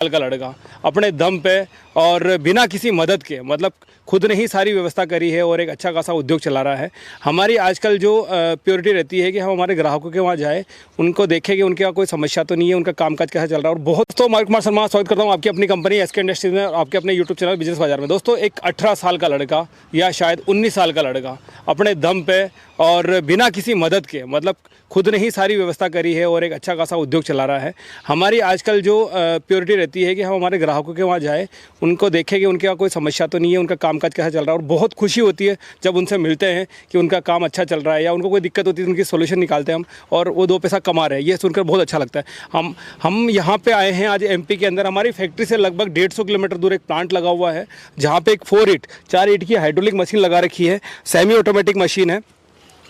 साल का लड़का अपने दम पे और बिना किसी मदद के मतलब खुद ने ही सारी व्यवस्था करी है और एक अच्छा खासा उद्योग चला रहा है। हमारी आजकल जो प्योरिटी रहती है कि हम हमारे ग्राहकों के वहाँ जाए, उनको देखें कि उनके वहाँ कोई समस्या तो नहीं है, उनका कामकाज कैसा चल रहा है। और बहुत तो मार्क कुमार शर्मा स्वागत करता हूँ आपकी अपनी कंपनी एसके इंडस्ट्रीज में, आपके अपने यूट्यूब चैनल बिजनेस बाजार में। दोस्तों, एक 18 साल का लड़का या शायद 19 साल का लड़का अपने दम पे और बिना किसी मदद के मतलब खुद ने ही सारी व्यवस्था करी है और एक अच्छा खासा उद्योग चला रहा है। हमारी आजकल जो प्योरिटी रहती है कि हम हमारे ग्राहकों के वहाँ जाए, उनको देखें कि उनके यहाँ कोई समस्या तो नहीं है, उनका कामकाज कैसा चल रहा है। और बहुत खुशी होती है जब उनसे मिलते हैं कि उनका काम अच्छा चल रहा है या उनको कोई दिक्कत होती है तो उनकी सोल्यूशन निकालते हैं हम, और वो दो पैसा कमा रहे हैं। ये सुनकर बहुत अच्छा लगता है। हम यहाँ पे आए हैं आज एमपी के अंदर। हमारी फैक्ट्री से लगभग 150 किलोमीटर दूर एक प्लांट लगा हुआ है, जहाँ पे एक 4 ईंट की हाइड्रोलिक मशीन लगा रखी है, सेमी ऑटोमेटिक मशीन है,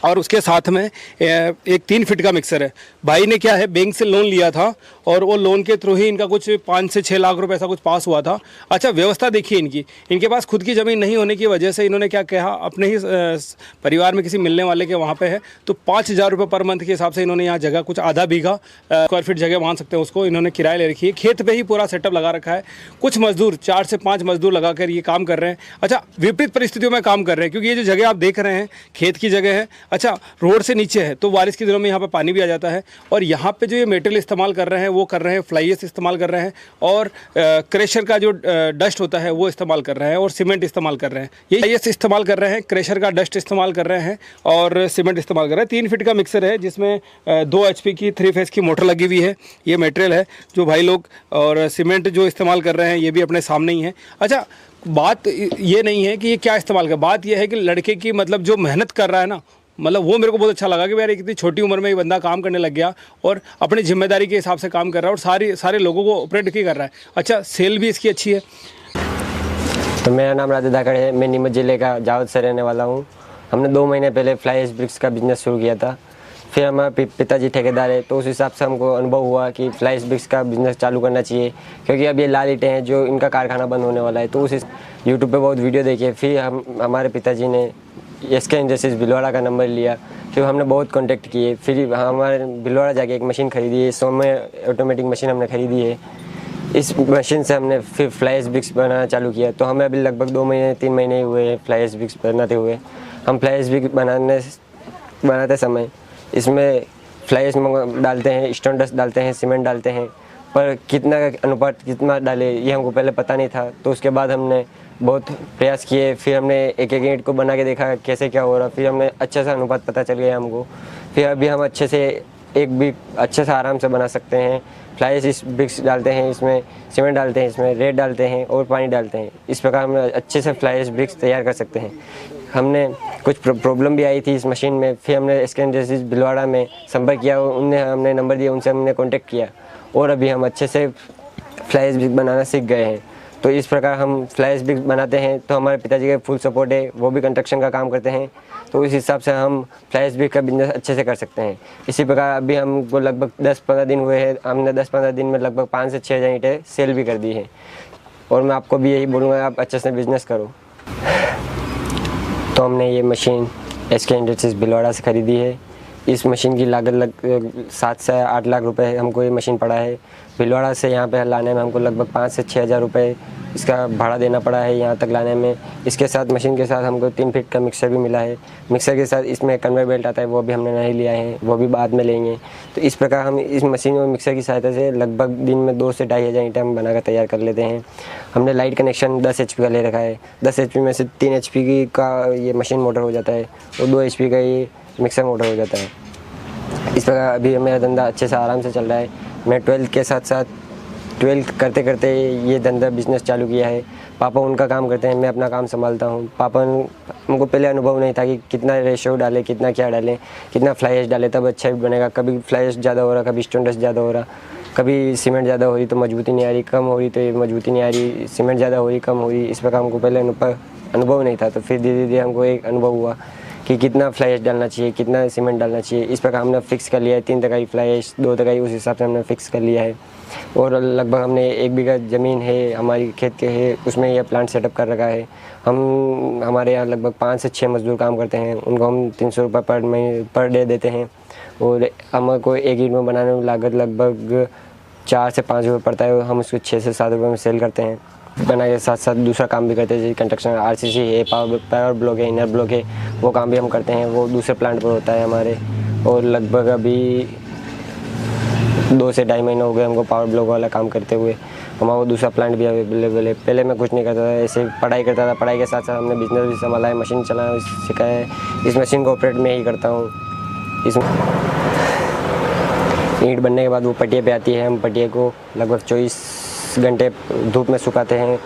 और उसके साथ में एक 3 फीट का मिक्सर है। भाई ने क्या है, बैंक से लोन लिया था और वो लोन के थ्रू ही इनका कुछ 5 से 6 लाख रुपए ऐसा कुछ पास हुआ था। अच्छा, व्यवस्था देखिए इनकी। इनके पास खुद की ज़मीन नहीं होने की वजह से इन्होंने क्या कहा, अपने ही परिवार में किसी मिलने वाले के वहाँ पे है तो 5,000 रुपये पर मंथ के हिसाब से इन्होंने यहाँ जगह कुछ आधा बीघा स्क्वायर फीट जगह मान सकते हैं उसको, इन्होंने किराए ले रखी है। खेत पर ही पूरा सेटअप लगा रखा है। कुछ मजदूर 4 से 5 मजदूर लगा कर ये काम कर रहे हैं। अच्छा, विपरीत परिस्थितियों में काम कर रहे हैं क्योंकि ये जो जगह आप देख रहे हैं खेत की जगह है। अच्छा, रोड से नीचे है तो बारिश के दिनों में यहाँ पे पानी भी आ जाता है। और यहाँ पे जो ये मटेरियल इस्तेमाल कर रहे हैं वो कर रहे हैं फ्लाई एश इस्तेमाल कर रहे हैं, और क्रेशर का जो डस्ट होता है वो इस्तेमाल कर रहे हैं, और सीमेंट इस्तेमाल कर रहे हैं। ये फ्लाई एश इस्तेमाल कर रहे हैं, क्रेशर का डस्ट इस्तेमाल कर रहे हैं, और सीमेंट इस्तेमाल कर रहे हैं। 3 फीट का मिक्सर है जिसमें 2 HP की 3 फेस की मोटर लगी हुई है। ये मटेरियल है जो भाई लोग, और सीमेंट जो इस्तेमाल कर रहे हैं ये भी अपने सामने ही है। अच्छा, बात ये नहीं है कि ये क्या इस्तेमाल कर, बात ये है कि लड़के की मतलब जो मेहनत कर रहा है ना, मतलब वो मेरे को बहुत अच्छा लगा कि यार इतनी छोटी उम्र में ये बंदा काम करने लग गया और अपनी जिम्मेदारी के हिसाब से काम कर रहा है और सारे लोगों को ऑपरेट भी कर रहा है। अच्छा, सेल भी इसकी अच्छी है। तो मेरा नाम राजा धाकड़ है, मैं नीमच जिले का जावद से रहने वाला हूँ। हमने 2 महीने पहले फ्लाई एश ब्रिक्स का बिजनेस शुरू किया था। फिर हमारे पिताजी ठेकेदार है तो उस हिसाब से हमको अनुभव हुआ कि फ्लाई एश ब्रिक्स का बिज़नेस चालू करना चाहिए, क्योंकि अब ये लाल ईंटें हैं जो इनका कारखाना बंद होने वाला है। तो उस यूट्यूब पे बहुत वीडियो देखे, फिर हमारे पिताजी ने एसके इंडस्ट्रीज भिलवाड़ा का नंबर लिया। फिर हमने बहुत कांटेक्ट किए, फिर हमारे भिलवाड़ा जाके एक मशीन खरीदी है, सेमी ऑटोमेटिक मशीन हमने खरीदी है। इस मशीन से हमने फिर फ्लाई एश ब्रिक्स बनाना चालू किया। तो हमें अभी लगभग 2 महीने 3 महीने हुए हैं फ्लाई एश ब्रिक्स बनाते हुए। हम फ्लाई एश ब्रिक्स बनाते समय इसमें फ्लाई एश डालते हैं, स्टोन डस्ट डालते हैं, सीमेंट डालते हैं, पर कितना अनुपात कितना डाले ये हमको पहले पता नहीं था। तो उसके बाद हमने बहुत प्रयास किए, फिर हमने एक ईंट को बना के देखा कैसे क्या हो रहा, फिर हमने अच्छे से अनुपात पता चल गया हमको। फिर अभी हम अच्छे से एक भी अच्छे से आराम से बना सकते हैं। फ्लाई एश ब्रिक्स डालते हैं, इसमें सीमेंट डालते हैं, इसमें रेत डालते हैं और पानी डालते हैं। इस प्रकार हम अच्छे से फ्लाई एश ब्रिक्स तैयार कर सकते हैं। हमने कुछ प्रॉब्लम भी आई थी इस मशीन में, फिर हमने एसके इंडस्ट्रीज भिलवाड़ा में संपर्क किया, हमने नंबर दिया, उनसे हमने कॉन्टेक्ट किया और अभी हम अच्छे से फ्लाई एश ब्रिक्स बनाना सीख गए हैं। तो इस प्रकार हम फ्लाई एश ब्रिक्स बनाते हैं। तो हमारे पिताजी का फुल सपोर्ट है, वो भी कंस्ट्रक्शन का काम करते हैं, तो इस हिसाब से हम फ्लाई एश ब्रिक्स का बिजनेस अच्छे से कर सकते हैं। इसी प्रकार अभी हमको लगभग 10-15 दिन हुए हैं, हमने 10-15 दिन में लगभग 5 से 6 हज़ार ईंटें सेल भी कर दी है। और मैं आपको भी यही बोलूँगा, आप अच्छे से बिजनेस करो। तो हमने ये मशीन एसके इंडस्ट्रीज भिलवाड़ा से ख़रीदी है। इस मशीन की लागत 7 से 8 लाख रुपए हमको ये मशीन पड़ा है। भिलवाड़ा से यहाँ पे लाने में हमको लगभग 5 से 6 हज़ार रुपये इसका भाड़ा देना पड़ा है यहाँ तक लाने में। इसके साथ मशीन के साथ हमको 3 फीट का मिक्सर भी मिला है। मिक्सर के साथ इसमें कन्वेयर बेल्ट आता है, वो भी हमने नहीं लिया है, वो भी बाद में लेंगे। तो इस प्रकार हम इस मशीन और मिक्सर की सहायता से लगभग दिन में 2 से 2.5 हज़ार ईंटें हम बनाकर तैयार कर लेते हैं। हमने लाइट कनेक्शन 10 HP का ले रखा है। 10 HP में से 3 HP का ये मशीन मोटर हो जाता है और 2 HP का ये मिक्सर मोटर हो जाता है। इस प्रकार अभी मेरा धंधा अच्छे से आराम से चल रहा है। मैं 12th के साथ साथ 12th करते करते ये धंधा बिजनेस चालू किया है। पापा उनका काम करते हैं, मैं अपना काम संभालता हूँ। पापा उनको पहले अनुभव नहीं था कि कितना रेशो डालें, कितना क्या डालें, कितना फ्लाई एश डालें तब अच्छा बनेगा। कभी फ्लाई एश ज़्यादा हो रहा, कभी स्टोन डस्ट ज़्यादा हो रहा, कभी सीमेंट ज़्यादा हो रही तो मजबूती नहीं आ रही, कम हो रही तो मजबूती नहीं आ रही, सीमेंट ज़्यादा हो रही, कम हो रही। इस प्रकार हमको पहले अनुभव नहीं था। तो फिर धीरे धीरे हमको एक अनुभव हुआ कि कितना फ्लाई एश डालना चाहिए, कितना सीमेंट डालना चाहिए। इस प्रकार हमने फिक्स कर लिया है। 3 तरह की फ्लाई एश, 2 तरह की, उस हिसाब से हमने फिक्स कर लिया है। और लगभग हमने 1 बीघा ज़मीन है हमारी खेत के है, उसमें यह प्लांट सेटअप कर रखा है। हमारे यहाँ लगभग 5 से 6 मजदूर काम करते हैं, उनको हम 300 रुपये पर डे देते हैं। और हमको 1 ईंट में बनाने में लागत लगभग 4 से 5 रुपये पड़ता है, हम उसको 6 से 7 रुपये में सेल करते हैं। बना के साथ साथ दूसरा काम भी करते हैं, जैसे कंस्ट्रक्शन, आरसीसी है, पावर ब्लॉक है, इनर ब्लॉक है, वो काम भी हम करते हैं। वो दूसरे प्लांट पर होता है हमारे। और लगभग अभी 2 से 2.5 महीने हो गए हमको पावर ब्लॉक वाला काम करते हुए। हमारा वो दूसरा प्लांट भी अवेलेबल है। पहले मैं कुछ नहीं करता था, ऐसे पढ़ाई करता था। पढ़ाई के साथ साथ हमने बिजनेस भी संभाला है, मशीन चलाना सिखाया है। इस मशीन को ऑपरेट मैं ही करता हूँ। इसमें ईंट बनने के बाद वो पटिया पे आती है, हम पटिया को लगभग 24 घंटे धूप में सुखाते हैं।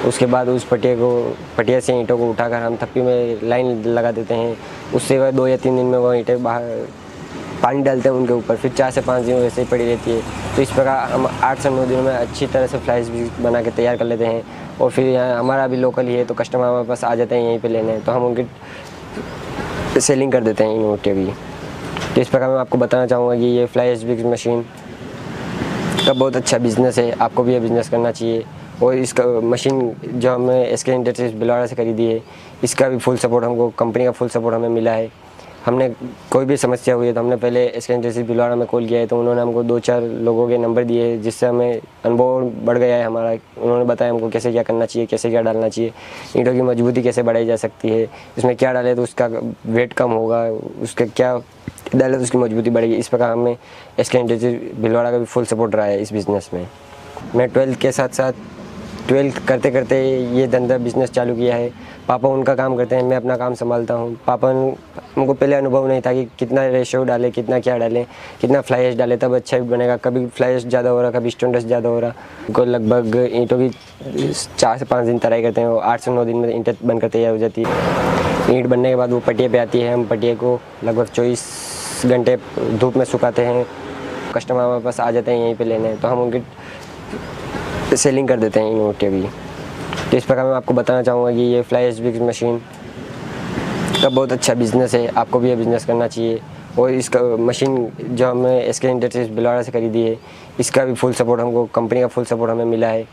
उसके बाद उस पटिया से ईंटों को उठाकर हम थप्पी में लाइन लगा देते हैं। उससे 2 या 3 दिन में वो ईंटें बाहर पानी डालते हैं उनके ऊपर, फिर 4 से 5 दिन वैसे ही पड़ी रहती है। तो इस प्रकार हम 8 से 9 दिनों में अच्छी तरह से फ्लाइज भी बना के तैयार कर लेते हैं। और फिर यहाँ हमारा भी लोकल ही है, तो कस्टमर हमारे पास आ जाते हैं यहीं पे लेने, तो हम उनकी सेलिंग कर देते हैं इन ईंटें भी। तो इस प्रकार मैं आपको बताना चाहूँगा कि ये फ्लाई एश ब्रिक्स मशीन का बहुत अच्छा बिज़नेस है, आपको भी ये बिज़नेस करना चाहिए। और इसका मशीन जो हमें एसके इंडस्ट्रीज भिलवाड़ा से खरीदी है, इसका भी फुल सपोर्ट हमको, कंपनी का फुल सपोर्ट हमें मिला है। हमने कोई भी समस्या हुई है तो हमने पहले एसके इंडस्ट्रीज भिलवाड़ा में कॉल किया है, तो उन्होंने हमको 2-4 लोगों के नंबर दिए हैं, जिससे हमें अनुभव बढ़ गया है हमारा। उन्होंने बताया हमको कैसे क्या करना चाहिए, कैसे क्या डालना चाहिए, ईंटों की मजबूती कैसे बढ़ाई जा सकती है, इसमें क्या डाले तो उसका वेट कम होगा, उसका क्या डाले तो उसकी मजबूती बढ़ेगी। इस प्रकार हमें एसके इंडस्ट्रीज भिलवाड़ा का भी फुल सपोर्ट रहा है इस बिज़नेस में। मैं 12th के साथ साथ 12th करते करते ये धंधा बिज़नेस चालू किया है। पापा उनका काम करते हैं, मैं अपना काम संभालता हूँ। पापा हमको पहले अनुभव नहीं था कि कितना रेशो डालें, कितना क्या डालें, कितना फ्लाई एश डालें तब अच्छा भी बनेगा। कभी फ्लाई एश ज़्यादा हो रहा, कभी स्टोन डस्ट ज़्यादा हो रहा। उनको लगभग ईंटों की 4 से 5 दिन तराई करते हैं, और 8 से 9 दिन में ईंटें बनकर तैयार हो जाती है। ईंट बनने के बाद वो पटिया पे आती है, हम पटिया को लगभग 24 घंटे धूप में सुखाते हैं। कस्टमर हमारे पास आ जाते हैं यहीं पे लेने, तो हम उनकी सेलिंग कर देते हैं इन ईंटें भी। तो इस प्रकार मैं आपको बताना चाहूँगा कि ये फ्लाई एश ब्रिक्स मशीन का बहुत अच्छा बिज़नेस है, आपको भी ये बिज़नेस करना चाहिए। और इसका मशीन जो हमें एसके इंडस्ट्रीज भिलवाड़ा से खरीदी है, इसका भी फुल सपोर्ट हमको, कंपनी का फुल सपोर्ट हमें मिला है।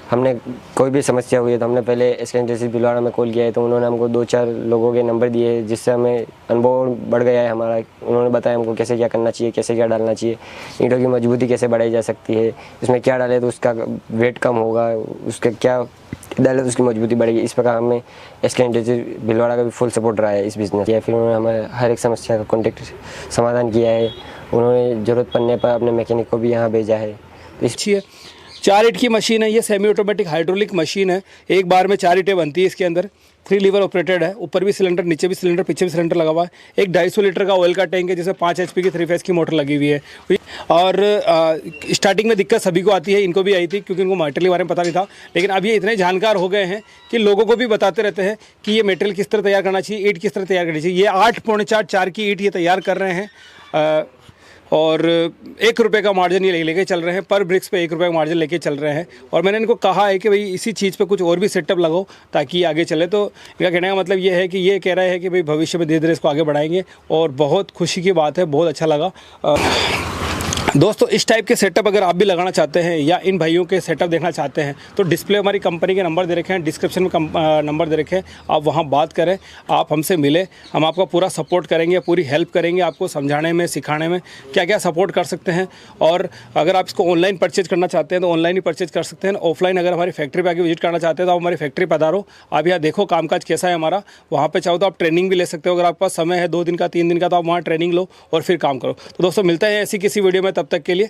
हमने कोई भी समस्या हुई है तो हमने पहले एसके इंडस्ट्रीज भिलवाड़ा में कॉल किया है, तो उन्होंने हमको 2-4 लोगों के नंबर दिए हैं, जिससे हमें अनुभव बढ़ गया है हमारा। उन्होंने बताया हमको कैसे क्या करना चाहिए, कैसे क्या डालना चाहिए, ईंटों की मजबूती कैसे बढ़ाई जा सकती है, इसमें क्या डाले तो उसका वेट कम होगा, उसका क्या डाले तो उसकी मजबूती बढ़ेगी। इस प्रकार हमें एसके इंडस्ट्रीज भिलवाड़ा का भी फुल सपोर्ट रहा है इस बिज़नेस। या फिर उन्होंने हमें हर एक समस्या का कॉन्टेक्ट समाधान किया है। उन्होंने ज़रूरत पड़ने पर अपने मैकेनिक को भी यहाँ भेजा है। अच्छी है। 4 ईंट की मशीन है ये, सेमी ऑटोमेटिक हाइड्रोलिक मशीन है। एक बार में 4 ईंटें बनती है इसके अंदर। 3 लीवर ऑपरेटेड है, ऊपर भी सिलेंडर, नीचे भी सिलेंडर, पीछे भी सिलेंडर लगा हुआ है। एक 250 लीटर का ऑयल का टैंक है, जिसमें 5 HP की 3 फेस की मोटर लगी हुई है। और स्टार्टिंग में दिक्कत सभी को आती है, इनको भी आई थी, क्योंकि इनको मटेरियल के बारे में पता नहीं था। लेकिन अब ये इतने जानकार हो गए हैं कि लोगों को भी बताते रहते हैं कि ये मटेरियल किस तरह तैयार करना चाहिए, ईंट किस तरह तैयार करनी चाहिए। ये 8 पौने 4 की ईंट ये तैयार कर रहे हैं। और 1 रुपये का मार्जिन ये लेके चल रहे हैं, पर ब्रिक्स पे 1 रुपये का मार्जिन लेके चल रहे हैं। और मैंने इनको कहा है कि भाई इसी चीज़ पे कुछ और भी सेटअप लगाओ ताकि आगे चले। तो इनका कहने का मतलब ये है कि ये कह रहे हैं कि भाई भविष्य में धीरे धीरे इसको आगे बढ़ाएंगे, और बहुत खुशी की बात है, बहुत अच्छा लगा। दोस्तों, इस टाइप के सेटअप अगर आप भी लगाना चाहते हैं या इन भाइयों के सेटअप देखना चाहते हैं, तो डिस्प्ले हमारी कंपनी के नंबर दे रखे हैं, डिस्क्रिप्शन में नंबर दे रखे हैं, आप वहां बात करें, आप हमसे मिले, हम आपका पूरा सपोर्ट करेंगे, पूरी हेल्प करेंगे आपको समझाने में, सिखाने में क्या क्या सपोर्ट कर सकते हैं। और अगर आप इसको ऑनलाइन परचेज करना चाहते हैं तो ऑनलाइन ही परचेज कर सकते हैं। ऑफलाइन अगर हमारी फैक्ट्री पर आके विजिट करना चाहते हैं तो आप हमारी फैक्ट्री पधारो, आप यहाँ देखो कामकाज कैसा है हमारा। वहाँ पर चाहो तो आप ट्रेनिंग भी ले सकते हो, अगर आपके पास समय है 2 दिन का, 3 दिन का, तो आप वहाँ ट्रेनिंग लो और फिर काम करो। तो दोस्तों, मिलते हैं ऐसी किसी वीडियो में, तब तक के लिए